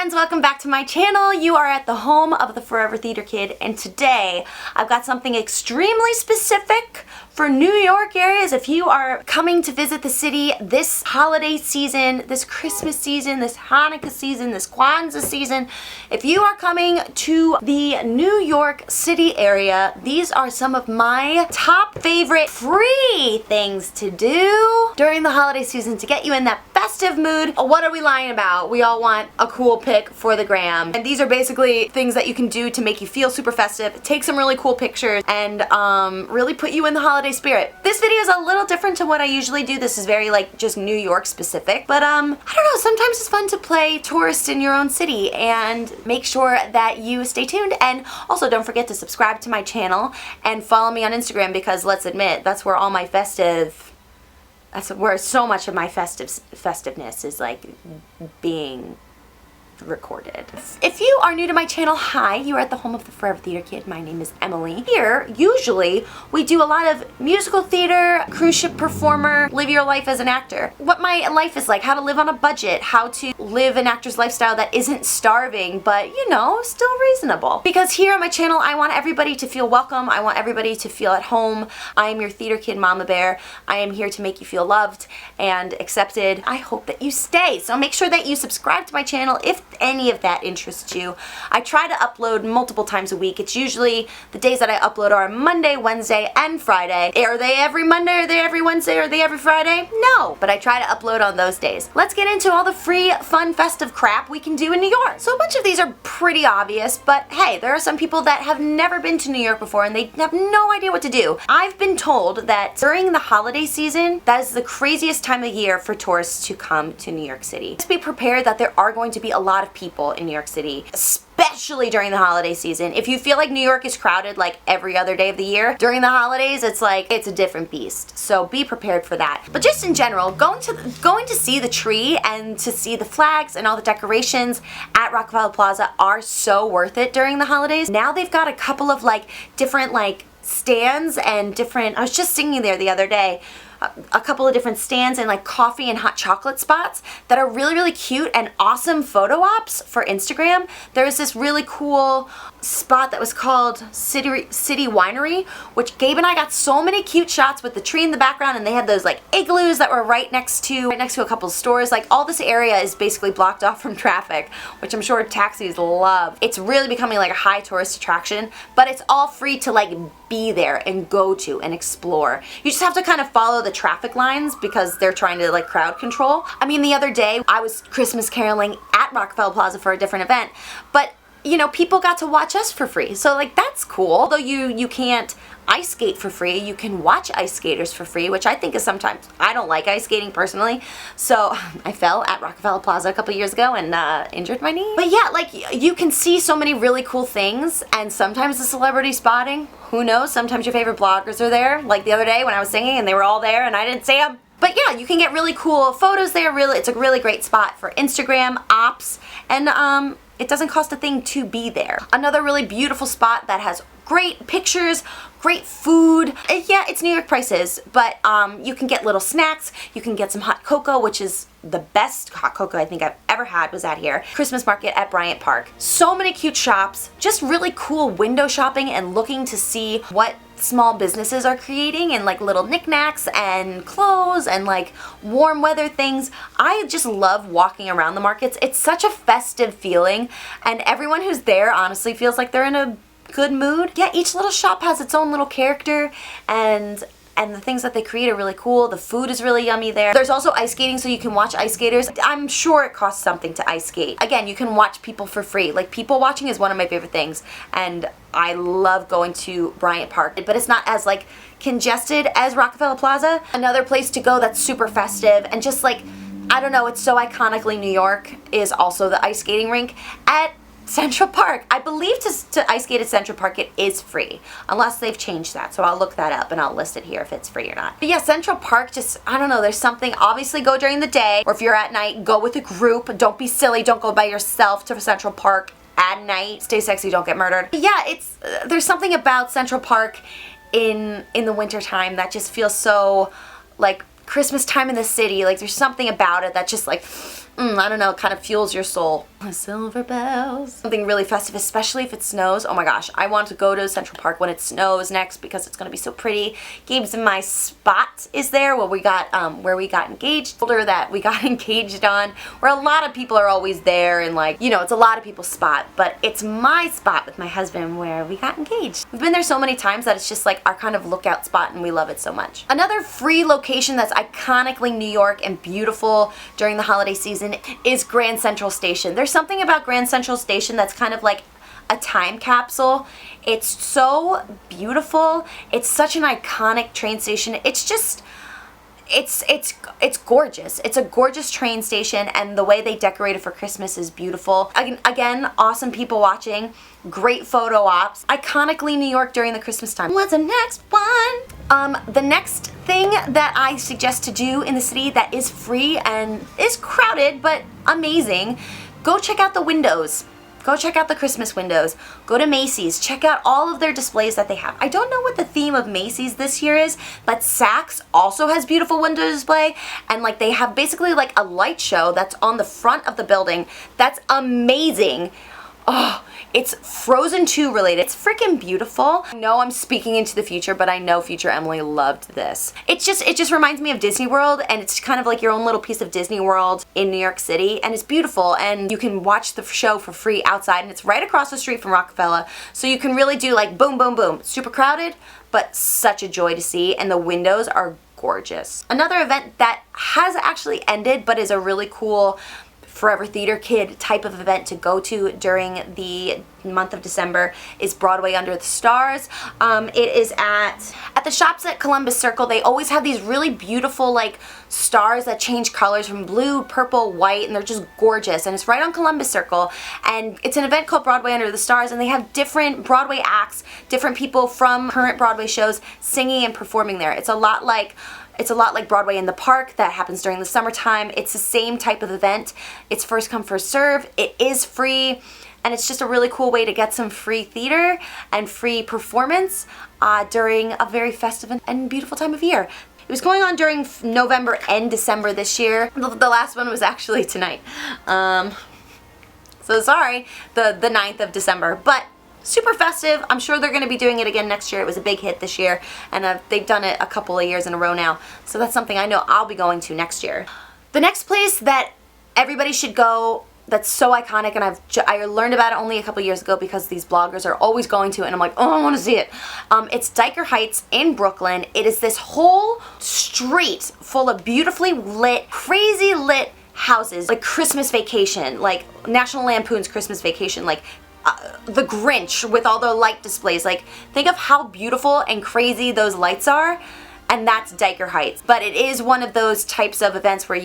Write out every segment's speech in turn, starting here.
friends, welcome back to my channel. You are at the home of the Forever Theater Kid, and today I've got something extremely specific for New York areas. If you are coming to visit the city this holiday season, this Christmas season, this Hanukkah season, this Kwanzaa season, if you are coming to the New York City area, these are some of my top favorite free things to do during the holiday season to get you in that festive mood. What are we lying about? We all want a cool pic for the gram. And these are basically things that you can do to make you feel super festive, take some really cool pictures, and really put you in the holiday spirit. This video is a little different to what I usually do. This is very like just New York specific, but I don't know, sometimes it's fun to play tourist in your own city and make sure that you stay tuned. And also don't forget to subscribe to my channel and follow me on Instagram, because let's admit, that's where all my that's where so much of my festiveness is like being recorded. If you are new to my channel, hi, you are at the home of the Forever Theater Kid. My name is Emily. Here, usually, we do a lot of musical theater, cruise ship performer, live your life as an actor. What my life is like, how to live on a budget, how to live an actor's lifestyle that isn't starving, but you know, still reasonable. Because here on my channel, I want everybody to feel welcome. I want everybody to feel at home. I am your theater kid mama bear. I am here to make you feel loved and accepted. I hope that you stay. So make sure that you subscribe to my channel if any of that interests you. I try to upload multiple times a week. It's usually the days that I upload are Monday, Wednesday, and Friday. Are they every Monday? Are they every Wednesday? Are they every Friday? No, but I try to upload on those days. Let's get into all the free, fun, festive crap we can do in New York. So a bunch of these are pretty obvious, but hey, there are some people that have never been to New York before and they have no idea what to do. I've been told that during the holiday season, that is the craziest time of year for tourists to come to New York City. Just be prepared that there are going to be a lot of people in New York City, especially during the holiday season. If you feel like New York is crowded like every other day of the year, during the holidays it's like it's a different beast. So be prepared for that. But just in general, going to see the tree and to see the flags and all the decorations at Rockefeller Plaza are so worth it during the holidays. Now they've got a couple of like different like stands and different, I was just singing there the other day, a couple of different stands and like coffee and hot chocolate spots that are really, really cute and awesome photo ops for Instagram. There was this really cool spot that was called City Winery, which Gabe and I got so many cute shots with the tree in the background, and they had those like igloos that were right next to a couple of stores. Like all this area is basically blocked off from traffic, which I'm sure taxis love. It's really becoming like a high tourist attraction, but it's all free to like be there and go to and explore. You just have to kind of follow the traffic lines because they're trying to like crowd control. I mean, the other day I was Christmas caroling at Rockefeller Plaza for a different event, but you know, people got to watch us for free. So like that's cool. Although you can't ice skate for free, you can watch ice skaters for free, which I think is sometimes, I don't like ice skating personally. So I fell at Rockefeller Plaza a couple years ago and injured my knee. But yeah, like you can see so many really cool things, and sometimes the celebrity spotting, who knows, sometimes your favorite bloggers are there. Like the other day when I was singing and they were all there and I didn't see them. But yeah, you can get really cool photos there. Really, it's a really great spot for Instagram ops, and it doesn't cost a thing to be there. Another really beautiful spot that has great pictures, great food. Yeah, it's New York prices, but you can get little snacks. You can get some hot cocoa, which is the best hot cocoa I think I've ever had was at here. Christmas market at Bryant Park. So many cute shops, just really cool window shopping and looking to see what small businesses are creating and like little knickknacks and clothes and like warm weather things. I just love walking around the markets. It's such a festive feeling, and everyone who's there honestly feels like they're in a good mood. Yeah, each little shop has its own little character, and the things that they create are really cool. The food is really yummy there. There's also ice skating, so you can watch ice skaters. I'm sure it costs something to ice skate. Again, you can watch people for free. Like, people watching is one of my favorite things, and I love going to Bryant Park, but it's not as like congested as Rockefeller Plaza. Another place to go that's super festive and just like, I don't know, it's so iconically New York is also the ice skating rink at Central Park. I believe to ice skate at Central Park it is free, unless they've changed that, so I'll look that up and I'll list it here if it's free or not. But yeah, Central Park, just, I don't know, there's something, obviously go during the day, or if you're at night, go with a group. Don't be silly, don't go by yourself to Central Park at night. Stay sexy, don't get murdered. But yeah, it's there's something about Central Park in the winter time that just feels so like Christmas time in the city. Like there's something about it that just like, I don't know, kind of fuels your soul. Silver bells. Something really festive, especially if it snows. Oh my gosh, I want to go to Central Park when it snows next because it's gonna be so pretty. Gabe's in my spot is there where we got engaged. Folder that we got engaged on, where a lot of people are always there, and like, you know, it's a lot of people's spot, but it's my spot with my husband where we got engaged. We've been there so many times that it's just like our kind of lookout spot, and we love it so much. Another free location that's iconically New York and beautiful during the holiday season is Grand Central Station. There's something about Grand Central Station that's kind of like a time capsule. It's so beautiful. It's such an iconic train station. It's just, it's gorgeous. It's a gorgeous train station, and the way they decorate it for Christmas is beautiful. Again, awesome people watching, great photo ops. Iconically New York during the Christmas time. What's the next one? The next thing that I suggest to do in the city that is free and is crowded but amazing, go check out the windows. Go check out the Christmas windows. Go to Macy's. Check out all of their displays that they have. I don't know what the theme of Macy's this year is, but Saks also has beautiful window display, and like they have basically like a light show that's on the front of the building. That's amazing. Oh, it's Frozen 2 related. It's freaking beautiful. I know I'm speaking into the future, but I know future Emily loved this. It just reminds me of Disney World, and it's kind of like your own little piece of Disney World in New York City, and it's beautiful, and you can watch the show for free outside, and it's right across the street from Rockefeller, so you can really do like boom, boom, boom. Super crowded, but such a joy to see, and the windows are gorgeous. Another event that has actually ended, but is a really cool Forever Theater Kid type of event to go to during the month of December is Broadway Under the Stars. It is at the shops at Columbus Circle. They always have these really beautiful like stars that change colors from blue, purple, white, and they're just gorgeous, and it's right on Columbus Circle, and it's an event called Broadway Under the Stars, and they have different Broadway acts, different people from current Broadway shows singing and performing there. It's a lot like Broadway in the Park that happens during the summertime. It's the same type of event. It's first come, first serve. It is free, and it's just a really cool way to get some free theater and free performance during a very festive and beautiful time of year. It was going on during November and December this year. The last one was actually tonight. So sorry, the 9th of December, but super festive. I'm sure they're going to be doing it again next year. It was a big hit this year, and they've done it a couple of years in a row now. So that's something I know I'll be going to next year. The next place that everybody should go that's so iconic, and I learned about it only a couple years ago because these bloggers are always going to it, and I'm like, oh, I want to see it. It's Dyker Heights in Brooklyn. It is this whole street full of beautifully lit, crazy lit houses, like Christmas Vacation, like National Lampoon's Christmas Vacation, like the Grinch with all the light displays. Like, think of how beautiful and crazy those lights are, and that's Dyker Heights. But it is one of those types of events where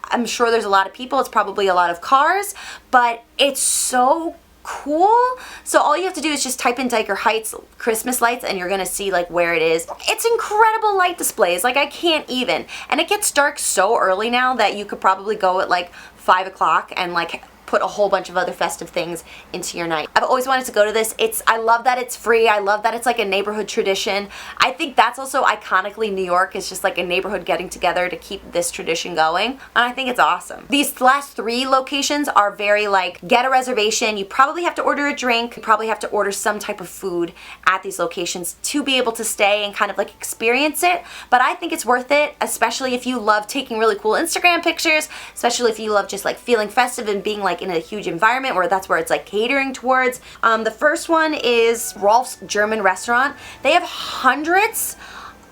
I'm sure there's a lot of people, it's probably a lot of cars, but it's so cool. So all you have to do is just type in Dyker Heights Christmas lights, and you're gonna see like where it is. It's incredible light displays, like I can't even. And it gets dark so early now that you could probably go at like 5 o'clock and like put a whole bunch of other festive things into your night. I've always wanted to go to this. I love that it's free. I love that it's like a neighborhood tradition. I think that's also iconically New York. It's just like a neighborhood getting together to keep this tradition going. And I think it's awesome. These last 3 locations are very like, get a reservation. You probably have to order a drink. You probably have to order some type of food at these locations to be able to stay and kind of like experience it. But I think it's worth it, especially if you love taking really cool Instagram pictures, especially if you love just like feeling festive and being like in a huge environment where that's where it's like catering towards. The first one is Rolf's German restaurant. They have hundreds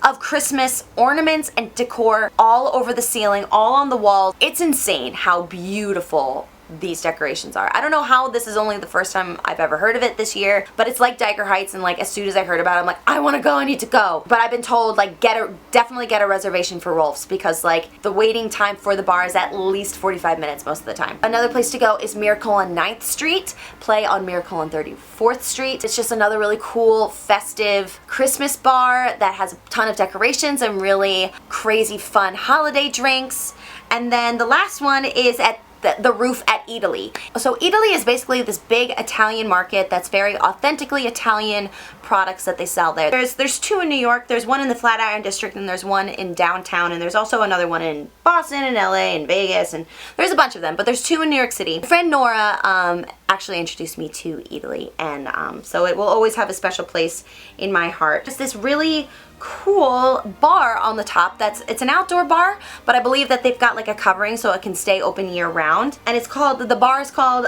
of Christmas ornaments and decor all over the ceiling, all on the walls. It's insane how beautiful these decorations are. I don't know how this is only the first time I've ever heard of it this year, but it's like Dyker Heights, and like as soon as I heard about it, I'm like, I want to go, I need to go. But I've been told like definitely get a reservation for Rolf's, because like the waiting time for the bar is at least 45 minutes most of the time. Another place to go is Miracle on 9th Street, play on Miracle on 34th Street. It's just another really cool festive Christmas bar that has a ton of decorations and really crazy fun holiday drinks. And then the last one is at the roof at Eatily. So Eatily is basically this big Italian market that's very authentically Italian products that they sell there. There's two in New York. There's one in the Flatiron District and there's one in downtown, and there's also another one in Boston and LA and Vegas, and there's a bunch of them, but there's two in New York City. My friend Nora actually introduced me to Eatily, and so it will always have a special place in my heart. Just this really cool bar on the top. It's an outdoor bar, but I believe that they've got like a covering so it can stay open year round. And the bar is called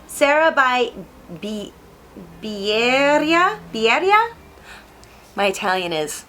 Serra by Bieria. My Italian is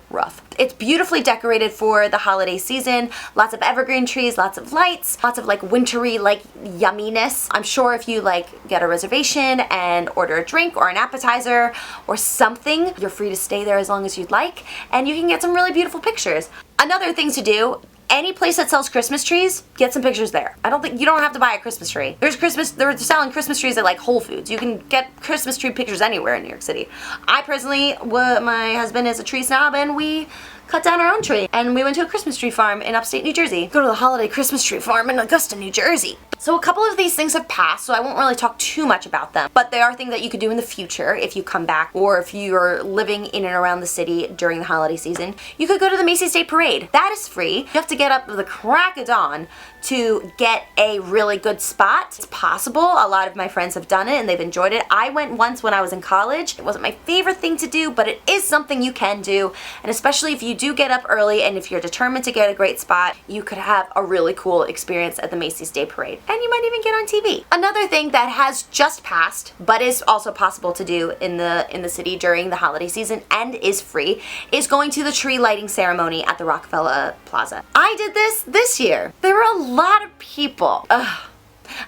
rough. It's beautifully decorated for the holiday season. Lots of evergreen trees, lots of lights, lots of like wintry like yumminess. I'm sure if you like get a reservation and order a drink or an appetizer or something, you're free to stay there as long as you'd like, and you can get some really beautiful pictures. Another thing to do, any place that sells Christmas trees, get some pictures there. You don't have to buy a Christmas tree. They're selling Christmas trees at like Whole Foods. You can get Christmas tree pictures anywhere in New York City. I personally, my husband is a tree snob, and we cut down our own tree. And we went to a Christmas tree farm in upstate New Jersey. Go to the holiday Christmas tree farm in Augusta, New Jersey. So a couple of these things have passed, so I won't really talk too much about them. But they are things that you could do in the future if you come back, or if you're living in and around the city during the holiday season. You could go to the Macy's Day Parade. That is free. You have to get up at the crack of dawn to get a really good spot. It's possible. A lot of my friends have done it and they've enjoyed it. I went once when I was in college. It wasn't my favorite thing to do, but it is something you can do. And especially if you do get up early and if you're determined to get a great spot, you could have a really cool experience at the Macy's Day Parade. And you might even get on TV. Another thing that has just passed, but is also possible to do in the city during the holiday season and is free, is going to the tree lighting ceremony at the Rockefeller Plaza. I did this year. There were a lot of people. Ugh.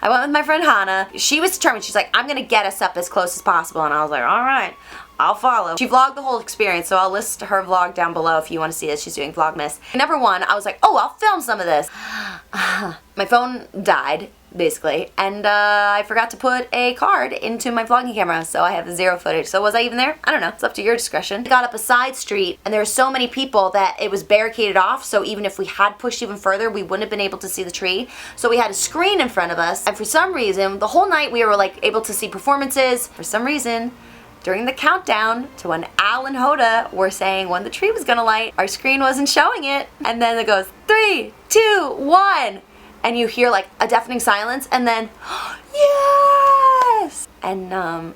I went with my friend Hana. She was determined. She's like, I'm gonna get us up as close as possible. And I was like, all right, I'll follow. She vlogged the whole experience, so I'll list her vlog down below if you want to see it. She's doing Vlogmas. Number one, I was like, oh, I'll film some of this. My phone died, basically, and I forgot to put a card into my vlogging camera, so I have zero footage. So was I even there? I don't know. It's up to your discretion. I got up a side street, and there were so many people that it was barricaded off, so even if we had pushed even further, we wouldn't have been able to see the tree. So we had a screen in front of us, and for some reason, the whole night we were like able to see performances. For some reason, during the countdown to when Al and Hoda were saying when the tree was gonna light, our screen wasn't showing it, and then it goes 3, 2, 1. And you hear like a deafening silence, and then, yes! And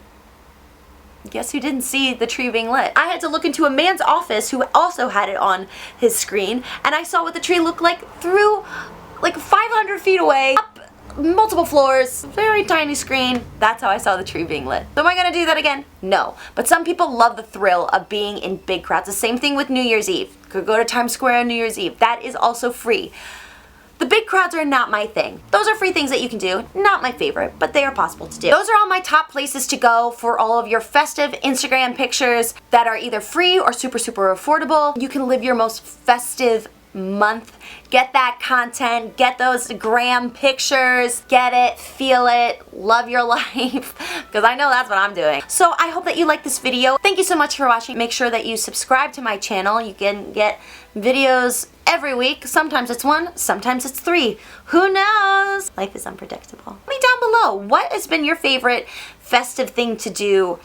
guess who didn't see the tree being lit? I had to look into a man's office who also had it on his screen, and I saw what the tree looked like through like 500 feet away, up multiple floors, very tiny screen. That's how I saw the tree being lit. So am I gonna do that again? No. But some people love the thrill of being in big crowds. The same thing with New Year's Eve. Could go to Times Square on New Year's Eve. That is also free. The big crowds are not my thing. Those are free things that you can do. Not my favorite, but they are possible to do. Those are all my top places to go for all of your festive Instagram pictures that are either free or super, super affordable. You can live your most festive month. Get that content, get those gram pictures, get it, feel it, love your life, because I know that's what I'm doing. So I hope that you like this video. Thank you so much for watching. Make sure that you subscribe to my channel. You can get videos every week. Sometimes it's 1, sometimes it's 3. Who knows? Life is unpredictable. Tell me down below, what has been your favorite festive thing to do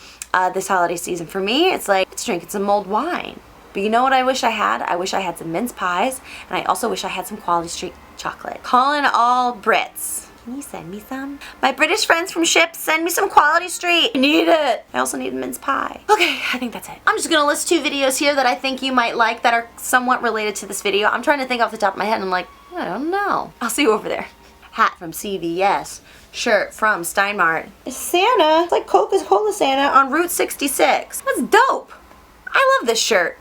this holiday season? For me, it's like, it's drinking some mulled wine. But you know what I wish I had? I wish I had some mince pies, and I also wish I had some Quality Street chocolate. Calling all Brits. Can you send me some? My British friends from ships, send me some Quality Street. I need it. I also need a mince pie. Okay, I think that's it. I'm just gonna list 2 videos here that I think you might like that are somewhat related to this video. I'm trying to think off the top of my head, and I'm like, I don't know. I'll see you over there. Hat from CVS. Shirt from Steinmart. It's Santa. It's like Coca-Cola Santa on Route 66. That's dope. I love this shirt.